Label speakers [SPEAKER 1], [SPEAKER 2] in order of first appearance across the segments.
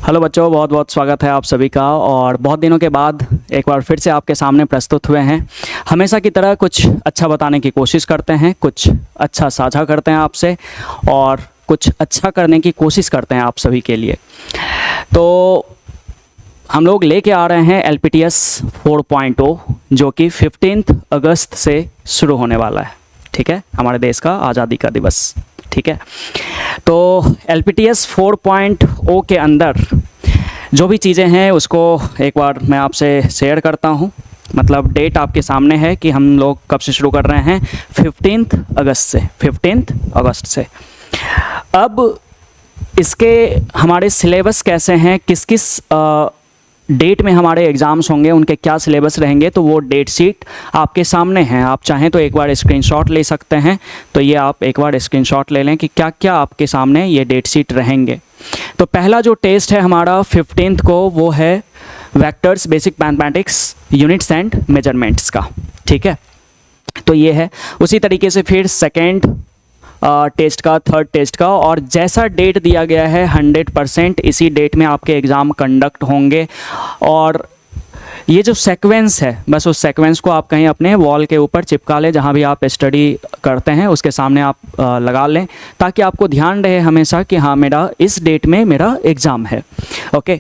[SPEAKER 1] Hello बच्चों, बहुत बहुत स्वागत है आप सभी का। और बहुत दिनों के बाद एक बार फिर से आपके सामने प्रस्तुत हुए हैं। हमेशा की तरह कुछ अच्छा बताने की कोशिश करते हैं, कुछ अच्छा साझा करते हैं आपसे और कुछ अच्छा करने की कोशिश करते हैं आप सभी के लिए। तो हम लोग लेके आ रहे हैं LPTS 4.0 जो कि 15 अगस्त से शुरू होने वाला है। ठीक है, हमारे देश का आज़ादी का दिवस। ठीक है, तो LPTS 4.0 के अंदर जो भी चीज़ें हैं उसको एक बार मैं आपसे शेयर करता हूं। मतलब डेट आपके सामने है कि हम लोग कब से शुरू कर रहे हैं, 15 अगस्त से। 15 अगस्त से। अब इसके हमारे सिलेबस कैसे हैं, किस किस डेट में हमारे एग्ज़ाम्स होंगे, उनके क्या सिलेबस रहेंगे, तो वो डेट शीट आपके सामने हैं। आप चाहें तो एक बार स्क्रीनशॉट ले सकते हैं। तो ये आप एक बार स्क्रीनशॉट ले लें कि क्या क्या आपके सामने ये डेट शीट रहेंगे। तो पहला जो टेस्ट है हमारा 15 को, वो है vectors basic mathematics units and measurements का। ठीक है, तो ये है। उसी तरीके से फिर सेकेंड टेस्ट का, थर्ड टेस्ट का, और जैसा डेट दिया गया है 100% इसी डेट में आपके एग्ज़ाम कंडक्ट होंगे। और ये जो सीक्वेंस है, बस उस सीक्वेंस को आप कहीं अपने वॉल के ऊपर चिपका लें, जहाँ भी आप स्टडी करते हैं उसके सामने आप लगा लें, ताकि आपको ध्यान रहे हमेशा कि हाँ, मेरा इस डेट में मेरा एग्ज़ाम है। ओके,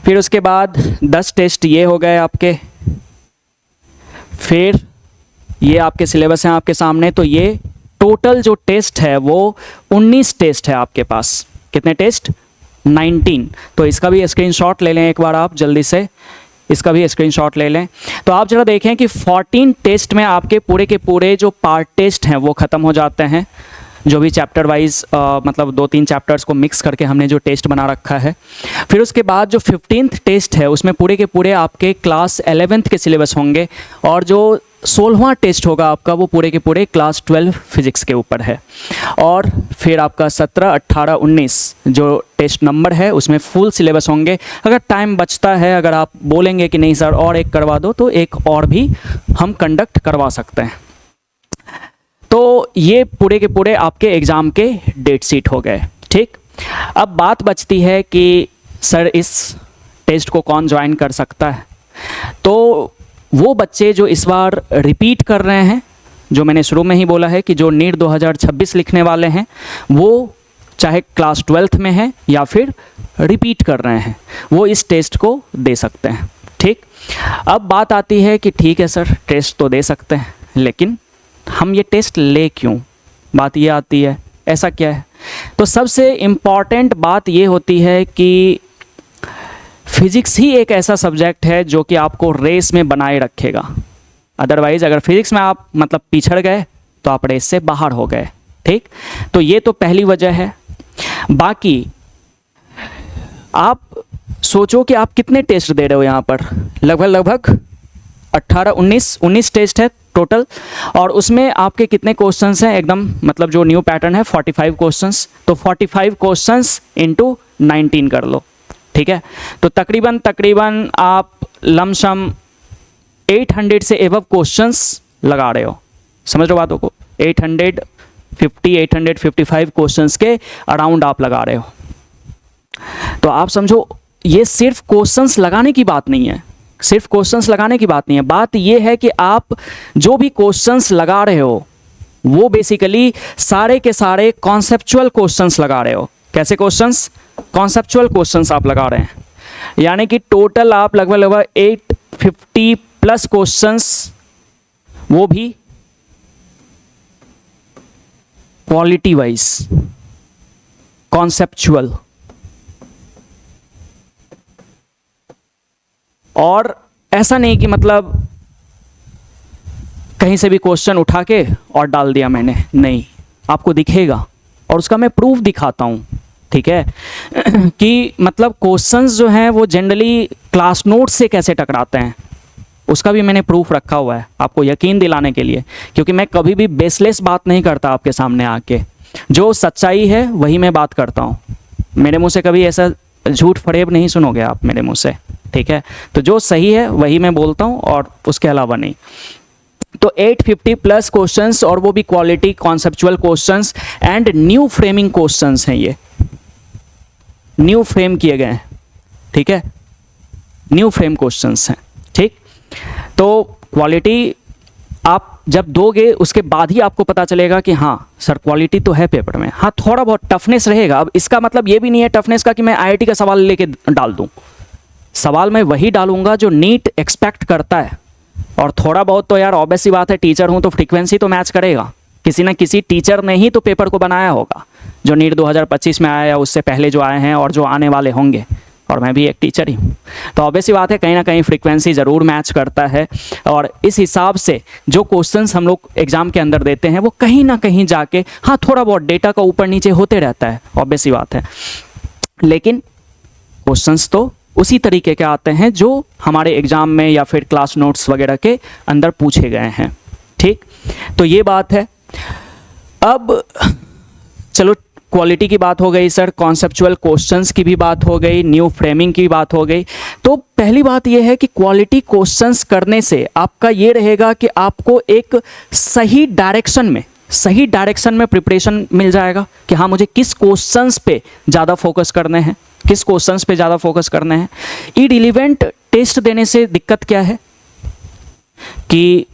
[SPEAKER 1] फिर उसके बाद 10 टेस्ट ये हो गए आपके। फिर ये आपके सिलेबस हैं आपके सामने। तो ये टोटल जो टेस्ट है वो 19 टेस्ट है आपके पास। कितने टेस्ट? 19। तो इसका भी स्क्रीनशॉट ले लें एक बार आप जल्दी से, इसका भी स्क्रीनशॉट ले लें। तो आप जरा देखें कि 14 टेस्ट में आपके पूरे के पूरे जो पार्ट टेस्ट हैं वो ख़त्म हो जाते हैं। जो भी चैप्टर वाइज मतलब 2-3 चैप्टर्स को मिक्स करके हमने जो टेस्ट बना रखा है। फिर उसके बाद जो 15th टेस्ट है उसमें पूरे के पूरे आपके क्लास 11th के सिलेबस होंगे, और जो 16वां टेस्ट होगा आपका वो पूरे के पूरे क्लास 12 फिजिक्स के ऊपर है। और फिर आपका 17, 18, 19 जो टेस्ट नंबर है उसमें फुल सिलेबस होंगे। अगर टाइम बचता है, अगर आप बोलेंगे कि नहीं सर और एक करवा दो, तो एक और भी हम कंडक्ट करवा सकते हैं। तो ये पूरे के पूरे आपके एग्ज़ाम के डेट शीट हो गए। ठीक, अब बात बचती है कि सर इस टेस्ट को कौन ज्वाइन कर सकता है। तो वो बच्चे जो इस बार रिपीट कर रहे हैं, जो मैंने शुरू में ही बोला है कि जो नीट 2026 लिखने वाले हैं, वो चाहे क्लास 12th में हैं या फिर रिपीट कर रहे हैं, वो इस टेस्ट को दे सकते हैं। ठीक, अब बात आती है कि ठीक है सर टेस्ट तो दे सकते हैं, लेकिन हम ये टेस्ट ले क्यों? बात ये आती है, ऐसा क्या है? तो सबसे इम्पॉर्टेंट बात ये होती है कि फिज़िक्स ही एक ऐसा सब्जेक्ट है जो कि आपको रेस में बनाए रखेगा। अदरवाइज़ अगर फिज़िक्स में आप मतलब पिछड़ गए तो आप रेस से बाहर हो गए। ठीक, तो ये तो पहली वजह है। बाकी आप सोचो कि आप कितने टेस्ट दे रहे हो यहाँ पर। लगभग 19 टेस्ट है टोटल, और उसमें आपके कितने क्वेश्चंस हैं? एकदम मतलब जो न्यू पैटर्न है 45 क्वेश्चंस। तो 45 क्वेश्चंस इंटू 19 कर लो। ठीक है, तो तकरीबन आप लमसम 800 से एबव क्वेश्चंस लगा रहे हो। समझ रहे हो बातों को? 855 क्वेश्चंस के अराउंड आप लगा रहे हो। तो आप समझो ये सिर्फ क्वेश्चंस लगाने की बात नहीं है, सिर्फ क्वेश्चंस लगाने की बात नहीं है। बात ये है कि आप जो भी क्वेश्चंस लगा रहे हो वो बेसिकली सारे के सारे कॉन्सेप्चुअल क्वेश्चंस लगा रहे हो। कैसे क्वेश्चंस? कॉन्सेप्चुअल क्वेश्चंस आप लगा रहे हैं। यानी कि टोटल आप लगभग 850 प्लस क्वेश्चंस, वो भी क्वालिटी वाइज कॉन्सेप्चुअल। और ऐसा नहीं कि मतलब कहीं से भी क्वेश्चन उठा के और डाल दिया मैंने, नहीं, आपको दिखेगा और उसका मैं प्रूफ दिखाता हूँ। ठीक है कि मतलब क्वेश्चंस जो हैं वो जनरली क्लास नोट से कैसे टकराते हैं, उसका भी मैंने प्रूफ रखा हुआ है आपको यकीन दिलाने के लिए। क्योंकि मैं कभी भी बेसलेस बात नहीं करता आपके सामने आके, जो सच्चाई है वही मैं बात करता हूँ। मेरे मुंह से कभी ऐसा झूठ फरेब नहीं सुनोगे आप मेरे मुंह से। ठीक है, तो जो सही है वही मैं बोलता हूँ और उसके अलावा नहीं। तो 850 प्लस क्वेश्चंस, और वो भी quality conceptual questions and new framing questions हैं। ये न्यू फ्रेम किए गए हैं, ठीक है, न्यू फ्रेम क्वेश्चंस हैं, ठीक। तो क्वालिटी आप जब दोगे उसके बाद ही आपको पता चलेगा कि हाँ सर क्वालिटी तो है पेपर में, हाँ थोड़ा बहुत टफनेस रहेगा। अब इसका मतलब ये भी नहीं है टफनेस का कि मैं आईआईटी का सवाल लेके डाल दूँ, सवाल मैं वही डालूंगा जो नीट एक्सपेक्ट करता है। और थोड़ा बहुत तो यार ऑब्वियस सी बात है, टीचर हूँ तो फ्रीक्वेंसी तो मैच करेगा, किसी न किसी टीचर ने ही तो पेपर को बनाया होगा, जो नीट 2025 में आया या उससे पहले जो आए हैं और जो आने वाले होंगे, और मैं भी एक टीचर ही हूँ। तो ऑब्वियस सी बात है कहीं ना कहीं फ्रीक्वेंसी ज़रूर मैच करता है, और इस हिसाब से जो क्वेश्चंस हम लोग एग्ज़ाम के अंदर देते हैं वो कहीं ना कहीं जाके हाँ थोड़ा बहुत डेटा का ऊपर नीचे होते रहता है, ऑब्वियस सी बात है, लेकिन क्वेश्चंस तो उसी तरीके के आते हैं जो हमारे एग्ज़ाम में या फिर क्लास नोट्स वगैरह के अंदर पूछे गए हैं, ठीक। तो ये बात है। अब चलो क्वालिटी की बात हो गई सर, कॉन्सेप्चुअल क्वेश्चंस की भी बात हो गई, न्यू फ्रेमिंग की बात हो गई। तो पहली बात यह है कि क्वालिटी क्वेश्चंस करने से आपका ये रहेगा कि आपको एक सही डायरेक्शन में प्रिपरेशन मिल जाएगा कि हाँ मुझे किस क्वेश्चंस पे ज़्यादा फोकस करने हैं, किस क्वेश्चंस पे ज़्यादा फोकस करने हैं। इररिलेवेंट टेस्ट देने से दिक्कत क्या है कि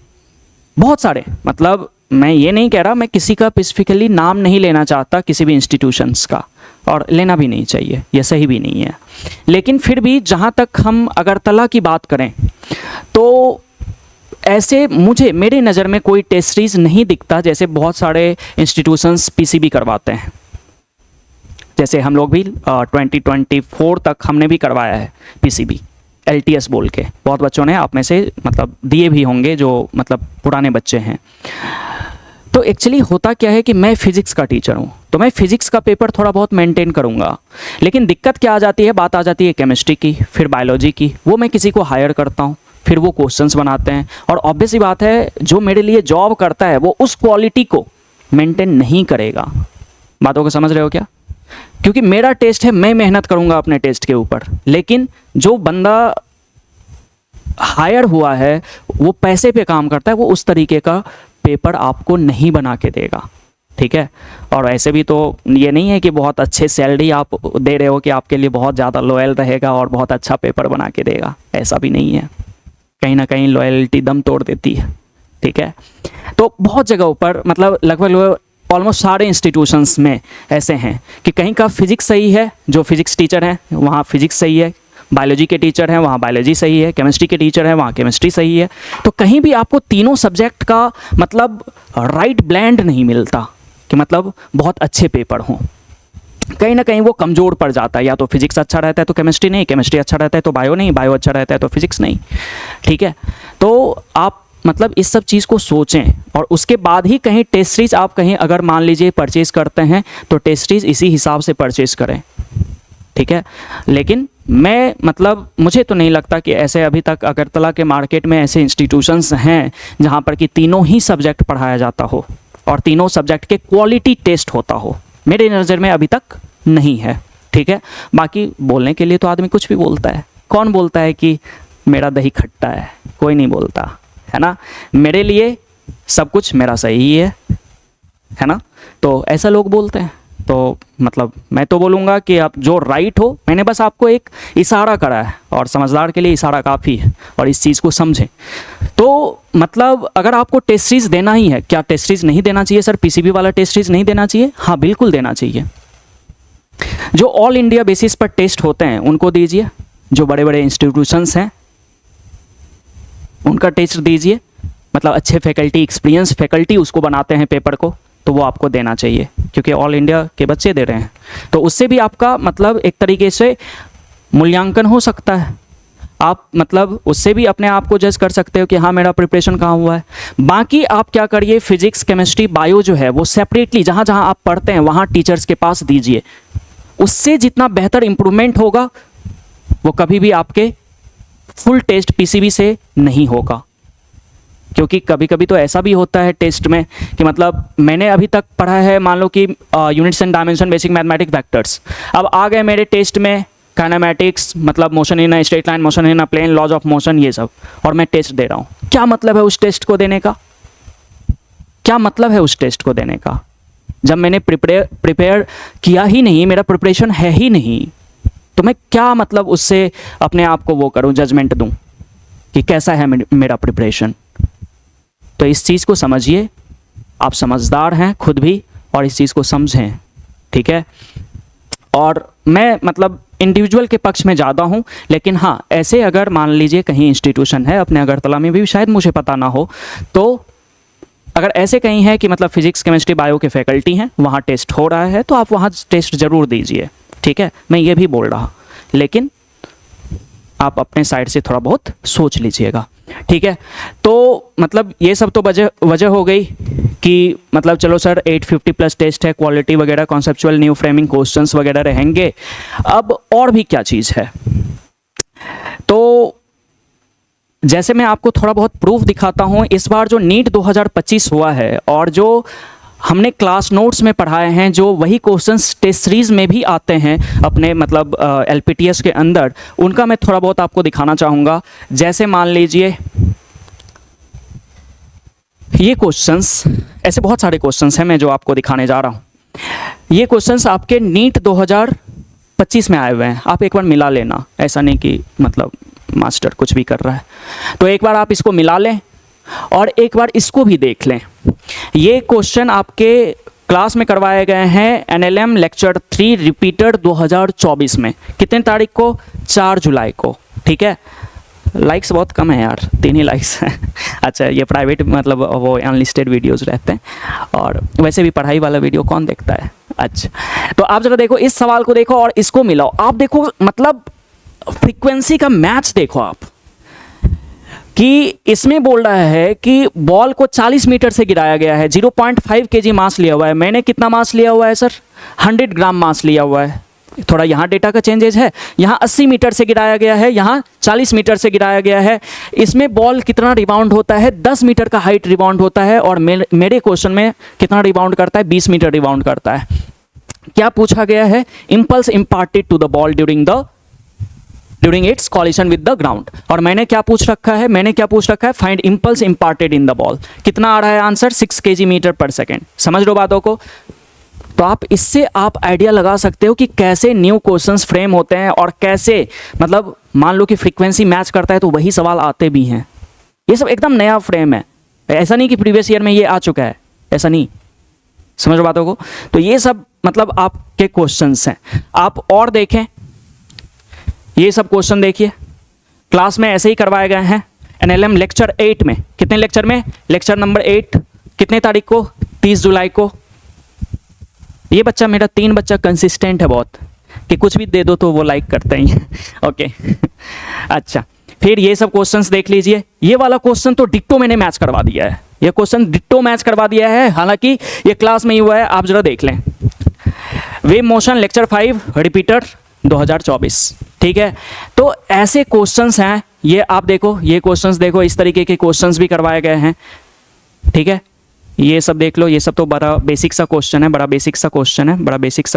[SPEAKER 1] बहुत सारे, मतलब मैं ये नहीं कह रहा, मैं किसी का स्पेसिफिकली नाम नहीं लेना चाहता किसी भी इंस्टीट्यूशंस का, और लेना भी नहीं चाहिए, ये सही भी नहीं है, लेकिन फिर भी जहाँ तक हम अगरतला की बात करें तो ऐसे मेरे नज़र में कोई टेस्ट सीरीज नहीं दिखता जैसे बहुत सारे इंस्टीट्यूशंस पीसीबी करवाते हैं। जैसे हम लोग भी 2024 तक हमने भी करवाया है पीसीबी LTS बोल के, बहुत बच्चों ने आप में से मतलब दिए भी होंगे जो मतलब पुराने बच्चे हैं। तो एक्चुअली होता क्या है कि मैं फिज़िक्स का टीचर हूँ, तो मैं फिज़िक्स का पेपर थोड़ा बहुत मेंटेन करूँगा, लेकिन दिक्कत क्या आ जाती है, बात आ जाती है केमिस्ट्री की, फिर बायोलॉजी की, वो मैं किसी को हायर करता हूँ, फिर वो क्वेश्चंस बनाते हैं, और ऑब्वियस सी बात है जो मेरे लिए जॉब करता है वो उस क्वालिटी को मेंटेन नहीं करेगा। बातों को समझ रहे हो क्या? क्योंकि मेरा टेस्ट है, मैं मेहनत करूंगा अपने टेस्ट के ऊपर, लेकिन जो बंदा हायर हुआ है वो पैसे पे काम करता है, वो उस तरीके का पेपर आपको नहीं बना के देगा, ठीक है। और ऐसे भी तो ये नहीं है कि बहुत अच्छे सैलरी आप दे रहे हो कि आपके लिए बहुत ज़्यादा लॉयल रहेगा और बहुत अच्छा पेपर बना के देगा, ऐसा भी नहीं है। कहीं ना कहीं लॉयल्टी दम तोड़ देती है, ठीक है। तो बहुत जगहों पर मतलब लगभग ऑलमोस्ट सारे इंस्टीट्यूशंस में ऐसे हैं कि कहीं का फिजिक्स सही है, जो फिजिक्स टीचर हैं वहाँ फिजिक्स सही है, बायोलॉजी के टीचर हैं वहाँ बायोलॉजी सही है, केमिस्ट्री के टीचर हैं वहाँ केमिस्ट्री सही है। तो कहीं भी आपको तीनों सब्जेक्ट का मतलब राइट ब्लेंड नहीं मिलता कि मतलब बहुत अच्छे पेपर हों। कहीं ना कहीं वो कमज़ोर पड़ जाता है, या तो फिजिक्स अच्छा रहता है तो केमिस्ट्री नहीं, केमिस्ट्री अच्छा रहता है तो बायो नहीं, बायो अच्छा रहता है तो फिजिक्स नहीं, ठीक है। तो आप मतलब इस सब चीज़ को सोचें, और उसके बाद ही कहीं टेस्ट सीरीज आप कहीं अगर मान लीजिए परचेज़ करते हैं तो टेस्ट सीरीज इसी हिसाब से परचेज़ करें, ठीक है। लेकिन मैं मतलब मुझे तो नहीं लगता कि ऐसे अभी तक अगरतला के मार्केट में ऐसे इंस्टीट्यूशंस हैं जहाँ पर कि तीनों ही सब्जेक्ट पढ़ाया जाता हो और तीनों सब्जेक्ट के क्वालिटी टेस्ट होता हो। मेरे नज़र में अभी तक नहीं है, ठीक है। बाकी बोलने के लिए तो आदमी कुछ भी बोलता है, कौन बोलता है कि मेरा दही खट्टा है? कोई नहीं बोलता है ना। मेरे लिए सब कुछ मेरा सही ही है ना, तो ऐसा लोग बोलते हैं। तो मतलब मैं तो बोलूँगा कि आप जो राइट हो, मैंने बस आपको एक इशारा करा है और समझदार के लिए इशारा काफ़ी है, और इस चीज़ को समझें। तो मतलब अगर आपको टेस्ट सीरीज देना ही है, क्या टेस्ट सीरीज नहीं देना चाहिए सर? पीसीबी वाला टेस्ट सीरीज नहीं देना चाहिए? हाँ बिल्कुल देना चाहिए। जो ऑल इंडिया बेसिस पर टेस्ट होते हैं उनको दीजिए, जो बड़े बड़े इंस्टीट्यूशंस हैं उनका टेस्ट दीजिए, मतलब अच्छे फैकल्टी, एक्सपीरियंस फैकल्टी उसको बनाते हैं पेपर को, तो वो आपको देना चाहिए, क्योंकि ऑल इंडिया के बच्चे दे रहे हैं। तो उससे भी आपका मतलब एक तरीके से मूल्यांकन हो सकता है, आप मतलब उससे भी अपने आप को जज कर सकते हो कि हाँ मेरा प्रिपरेशन कहाँ हुआ है। बाकी आप क्या करिए, फिजिक्स, केमिस्ट्री, बायो जो है वो सेपरेटली जहाँ जहाँ आप पढ़ते हैं वहाँ टीचर्स के पास दीजिए। उससे जितना बेहतर इम्प्रूवमेंट होगा वो कभी भी आपके फुल टेस्ट पीसीबी से नहीं होगा। क्योंकि कभी कभी तो ऐसा भी होता है टेस्ट में कि मतलब मैंने अभी तक पढ़ा है, मान लो कि units and dimension, basic mathematics, vectors, अब आ गए मेरे टेस्ट में काइनेमैटिक्स, मतलब motion in a straight line, motion in a plane, laws of motion, ये सब, और मैं टेस्ट दे रहा हूँ। क्या मतलब है उस टेस्ट को देने का? क्या मतलब है उस टेस्ट को देने का जब मैंने प्रिपेयर किया ही नहीं, मेरा प्रिपरेशन है ही नहीं, तो मैं क्या मतलब उससे अपने आप को वो करूं, जजमेंट दूं कि कैसा है मेरा प्रिपरेशन। तो इस चीज़ को समझिए, आप समझदार हैं खुद भी और इस चीज़ को समझें, ठीक है। और मैं मतलब इंडिविजुअल के पक्ष में ज़्यादा हूँ, लेकिन हाँ ऐसे अगर मान लीजिए कहीं इंस्टीट्यूशन है अपने अगरतला में भी, शायद मुझे पता ना हो, तो अगर ऐसे कहीं है कि मतलब फिजिक्स केमिस्ट्री बायो के फैकल्टी हैं, वहाँ टेस्ट हो रहा है, तो आप वहाँ टेस्ट ज़रूर दीजिए, ठीक है। मैं ये भी बोल रहा, लेकिन आप अपने साइड से थोड़ा बहुत सोच लीजिएगा, ठीक है। तो मतलब ये सब तो वजह हो गई कि मतलब चलो सर 850 प्लस टेस्ट है, क्वालिटी वगैरह, कॉन्सेप्चुअल न्यू फ्रेमिंग क्वेश्चंस वगैरह रहेंगे। अब और भी क्या चीज़ है, तो जैसे मैं आपको थोड़ा बहुत प्रूफ दिखाता हूँ। इस बार जो नीट 2025 हुआ है और जो हमने क्लास नोट्स में पढ़ाए हैं, जो वही क्वेश्चंस टेस्ट सीरीज़ में भी आते हैं अपने मतलब LPTS के अंदर, उनका मैं थोड़ा बहुत आपको दिखाना चाहूँगा। जैसे मान लीजिए ये क्वेश्चंस, ऐसे बहुत सारे क्वेश्चंस हैं मैं जो आपको दिखाने जा रहा हूँ। ये क्वेश्चंस आपके नीट 2025 में आए हुए हैं, आप एक बार मिला लेना, ऐसा नहीं कि मतलब मास्टर कुछ भी कर रहा है। तो एक बार आप इसको मिला लें और एक बार इसको भी देख लें। ये क्वेश्चन आपके क्लास में करवाए गए हैं NLM लेक्चर 3 रिपीटेड 2024 में। कितने तारीख को? 4 जुलाई को, ठीक है। लाइक्स बहुत कम है यार, 3 ही लाइक्स हैं। अच्छा, ये प्राइवेट मतलब वो अनलिस्टेड वीडियोस रहते हैं, और वैसे भी पढ़ाई वाला वीडियो कौन देखता है। अच्छा, तो आप ज़रा देखो, इस सवाल को देखो और इसको मिलाओ। आप देखो मतलब फ्रीक्वेंसी का मैच देखो आप, कि इसमें बोल रहा है कि बॉल को 40 मीटर से गिराया गया है, 0.5 kg मास लिया हुआ है। मैंने कितना मास लिया हुआ है सर? 100 ग्राम मास लिया हुआ है। थोड़ा यहाँ डेटा का चेंजेज है, यहाँ 80 मीटर से गिराया गया है, यहाँ 40 मीटर से गिराया गया है। इसमें बॉल कितना रिबाउंड होता है? 10 मीटर का हाइट रिबाउंड होता है, और मेरे क्वेश्चन में कितना रिबाउंड करता है? 20 मीटर रिबाउंड करता है। क्या पूछा गया है? Impulse imparted to the ball during its collision with the ground. और मैंने क्या पूछ रखा है? Find impulse imparted in the ball. कितना आ रहा है आंसर? 6 kg मीटर पर सेकेंड। समझ लो बातों को। तो आप इससे आप आइडिया लगा सकते हो कि कैसे न्यू क्वेश्चंस फ्रेम होते हैं, और कैसे मतलब मान लो कि फ्रीक्वेंसी मैच करता है तो वही सवाल आते भी हैं। ये सब एकदम नया फ्रेम है, ऐसा नहीं कि प्रीवियस ईयर में ये आ चुका है, ऐसा नहीं। समझ लो बातों को। तो ये सब मतलब आपके क्वेश्चंस हैं। आप और देखें, ये सब क्वेश्चन देखिए, क्लास में ऐसे ही करवाए गए हैं NLM लेक्चर 8 में। कितने लेक्चर में? Lecture number 8। कितने तारीख को? 30 जुलाई को। ये बच्चा मेरा 3 बच्चा कंसिस्टेंट है बहुत, कि कुछ भी दे दो तो वो लाइक करते ही हैं। ओके। अच्छा, फिर ये सब क्वेश्चंस देख लीजिए। ये वाला क्वेश्चन तो डिट्टो मैंने मैच करवा दिया है, ये क्वेश्चन डिट्टो मैच करवा दिया है, हालांकि ये क्लास में ही हुआ है। आप जरा देख लें। वेव मोशन लेक्चर 5 रिपीटर 2024, ठीक है। तो ऐसे क्वेश्चंस हैं, ये आप देखो, ये क्वेश्चंस देखो, इस तरीके के क्वेश्चंस भी करवाए गए हैं, ठीक है। ये सब देख लो, ये सब तो बड़ा बेसिक सा क्वेश्चन है, बड़ा बेसिक सा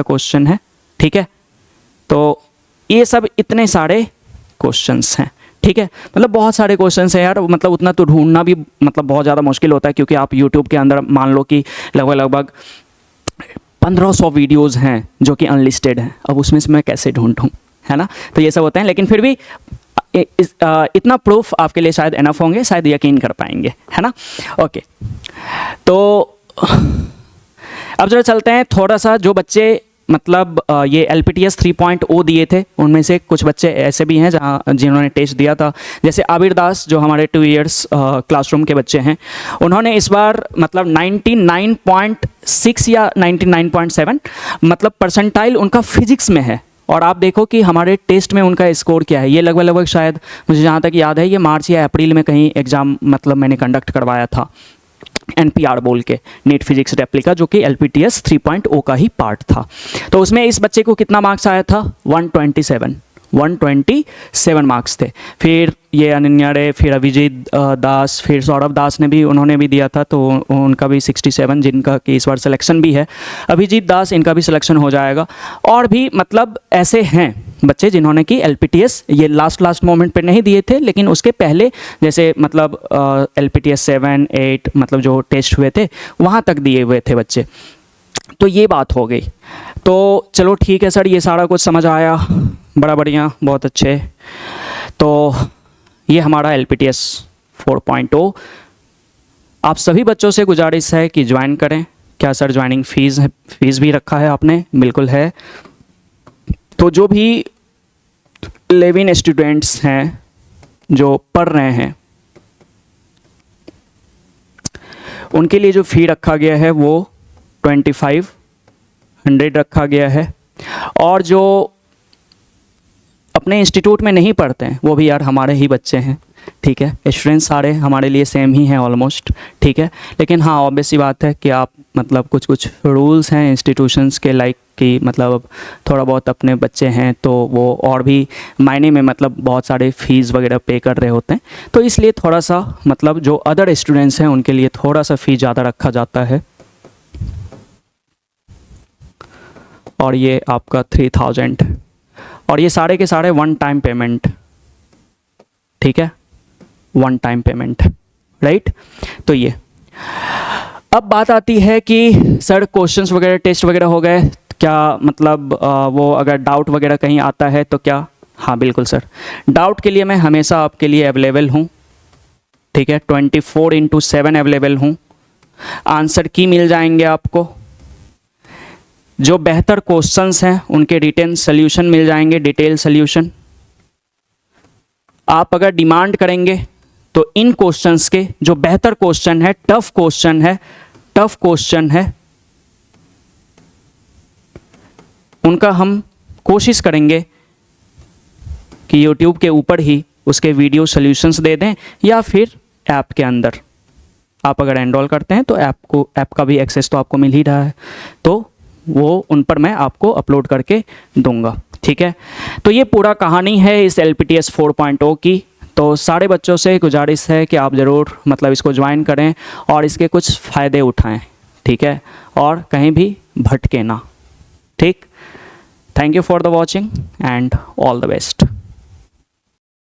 [SPEAKER 1] क्वेश्चन है, ठीक है। तो ये सब इतने सारे क्वेश्चंस हैं, ठीक है। मतलब बहुत सारे क्वेश्चंस हैं यार, मतलब उतना तो ढूंढना भी मतलब बहुत ज़्यादा मुश्किल होता है, क्योंकि आप यूट्यूब के अंदर मान लो कि लगभग 1500 वीडियोज़ हैं जो कि अनलिस्टेड हैं। अब उसमें से मैं कैसे ढूंढूँ, है ना। तो ये सब होते हैं, लेकिन फिर भी इतना प्रूफ आपके लिए शायद एनफ होंगे, शायद यकीन कर पाएंगे, है ना। ओके, तो अब जरा चलते हैं थोड़ा सा। जो बच्चे मतलब ये LPTS 3.0 दिए थे, उनमें से कुछ बच्चे ऐसे भी हैं जिन्होंने टेस्ट दिया था। जैसे आबिर दास, जो हमारे 2 इयर्स क्लासरूम के बच्चे हैं, उन्होंने इस बार मतलब 99.6 या 99.7 मतलब परसेंटाइल उनका फिजिक्स में है। और आप देखो कि हमारे टेस्ट में उनका स्कोर क्या है। ये लगभग शायद मुझे जहाँ तक याद है, ये मार्च या अप्रैल में कहीं एग्ज़ाम मतलब मैंने कंडक्ट करवाया था, NPR बोल के, नीट फिजिक्स रेप्लिका, जो कि LPTS 3.0 का ही पार्ट था। तो उसमें इस बच्चे को कितना मार्क्स आया था? 127 मार्क्स थे। फिर ये अनन्या रे, फिर अभिजीत दास, फिर सौरभ दास ने भी, उन्होंने भी दिया था, तो उनका भी 67, जिनका कि इस बार सिलेक्शन भी है। अभिजीत दास, इनका भी सिलेक्शन हो जाएगा। और भी मतलब ऐसे हैं बच्चे जिन्होंने कि LPTS ये लास्ट मोमेंट पे नहीं दिए थे, लेकिन उसके पहले जैसे मतलब LPTS 7, 8 मतलब जो टेस्ट हुए थे वहाँ तक दिए हुए थे बच्चे। तो ये बात हो गई। तो चलो ठीक है सर, ये सारा कुछ समझ आया। बड़ा बढ़िया, बहुत अच्छे। तो ये हमारा LPTS 4.0। आप सभी बच्चों से गुजारिश है कि ज्वाइन करें। क्या सर ज्वाइनिंग फ़ीस भी रखा है आपने? बिल्कुल है। तो जो भी 11 स्टूडेंट्स हैं जो पढ़ रहे हैं, उनके लिए जो फ़ी रखा गया है वो 2500 रखा गया है। और जो अपने इंस्टीट्यूट में नहीं पढ़ते हैं वो भी यार हमारे ही बच्चे हैं, ठीक है। स्टूडेंट्स सारे हमारे लिए सेम ही हैं ऑलमोस्ट, ठीक है। लेकिन हाँ, ऑब्वियस सी बात है कि आप मतलब कुछ रूल्स हैं इंस्टीट्यूशंस के, लाइक कि मतलब थोड़ा बहुत अपने बच्चे हैं तो वो और भी मायने में मतलब बहुत सारे फ़ीस वगैरह पे कर रहे होते हैं, तो इसलिए थोड़ा सा मतलब जो अदर स्टूडेंट्स हैं उनके लिए थोड़ा सा फ़ी ज़्यादा रखा जाता है। और ये आपका 3000, और ये सारे के सारे वन टाइम पेमेंट, ठीक है, वन टाइम पेमेंट, राइट। तो ये अब बात आती है कि सर क्वेश्चंस वगैरह टेस्ट वगैरह हो गए, क्या मतलब वो अगर डाउट वगैरह कहीं आता है तो क्या? हाँ बिल्कुल सर, डाउट के लिए मैं हमेशा आपके लिए अवेलेबल हूँ, ठीक है। 24/7 अवेलेबल हूँ। आंसर की मिल जाएंगे आपको। जो बेहतर क्वेश्चंस हैं उनके रिटेन सोल्यूशन मिल जाएंगे, डिटेल सोल्यूशन। आप अगर डिमांड करेंगे तो इन क्वेश्चंस के जो बेहतर क्वेश्चन है, टफ क्वेश्चन है, उनका हम कोशिश करेंगे कि YouTube के ऊपर ही उसके वीडियो सॉल्यूशंस दे दें, या फिर ऐप के अंदर आप अगर एनरोल करते हैं तो ऐप का भी एक्सेस तो आपको मिल ही रहा है, तो वो उन पर मैं आपको अपलोड करके दूंगा, ठीक है। तो ये पूरा कहानी है इस LPTS 4.0 की। तो सारे बच्चों से गुजारिश है कि आप ज़रूर मतलब इसको ज्वाइन करें और इसके कुछ फ़ायदे उठाएं, ठीक है, और कहीं भी भटके ना, ठीक। Thank you for the watching and all the best.